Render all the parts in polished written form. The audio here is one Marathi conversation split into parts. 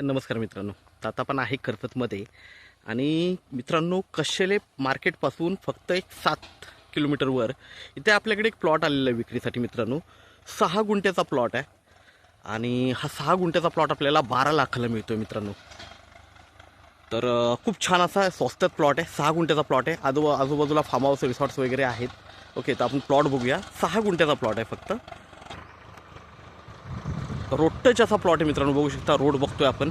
नमस्कार मित्रांनो. तर आता आपण आहे कर्जतमध्ये आणि मित्रांनो कशेले मार्केटपासून फक्त एक 7 किलोमीटरवर इथे आपल्याकडे एक प्लॉट आलेला आहे विक्रीसाठी मित्रांनो. 6 गुंठ्याचा प्लॉट आहे आणि हा 6 गुंठ्याचा प्लॉट आपल्याला 12 लाखाला मिळतो आहे मित्रांनो. तर खूप छान असा स्वस्तात प्लॉट आहे. 6 गुंठ्याचा प्लॉट आहे. आजूबाजूला फार्म हाऊस रिसॉर्ट्स वगैरे आहेत. ओके, तर आपण प्लॉट बघूया. 6 गुंठ्याचा प्लॉट आहे फक्त. रोड टच असा प्लॉट आहे मित्रांनो, बघू शकता. रोड बघतोय आपण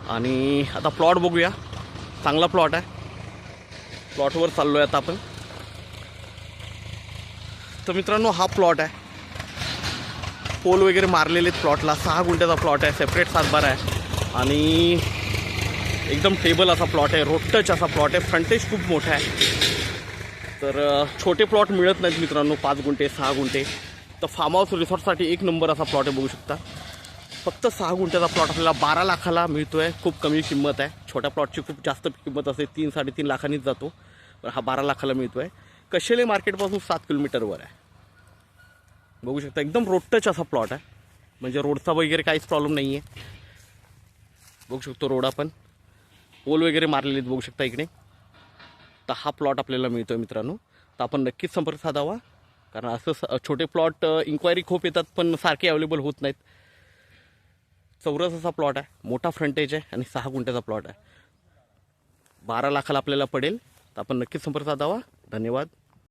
आणि आता प्लॉट बघूया. चांगला प्लॉट आहे. प्लॉटवर चाललो आहे आता आपण. तर मित्रांनो हा प्लॉट आहे. पोल वगैरे मारलेले आहेत प्लॉटला. 6 गुंठ्याचा प्लॉट आहे. सेपरेट सातबार आहे आणि एकदम टेबल असा प्लॉट आहे. रोड टच असा प्लॉट आहे. फ्रंटेज खूप मोठा आहे. तर छोटे प्लॉट मिळत नाहीत मित्रांनो. 5 गुंठे 6 गुंठे. तर फार्म हाऊस रिसॉर्टसाठी एक नंबर असा प्लॉट आहे, बघू शकता. फक्त 6 गुंठ्याचा प्लॉट आपल्याला 12 लाखाला मिळतो आहे. खूप कमी किंमत आहे. छोट्या प्लॉटची खूप जास्त किंमत असते, 3-3.5 लाखांनीच जातो. पण हा 12 लाखाला मिळतो आहे. कशेले मार्केटपासून 7 किलोमीटरवर आहे, बघू शकता. एकदम रोड टच असा प्लॉट आहे, म्हणजे रोडचा वगैरे काहीच प्रॉब्लेम नाही आहे. बघू शकतो रोड आपण. पोल वगैरे मारलेले आहेत, बघू शकता इकडे. तर हा प्लॉट आपल्याला मिळतो आहे मित्रांनो. तर आपण नक्कीच संपर्क साधावा, कारण असं छोटे प्लॉट इन्क्वायरी खूप येतात पण सारखे अवेलेबल होत नाहीत. चौरस असा प्लॉट आहे, मोठा फ्रंटेज आहे आणि 6 गुंठ्याचा प्लॉट आहे. 12 लाखाला आपल्याला पडेल. तर आपण नक्कीच संपर्क साधावा. धन्यवाद.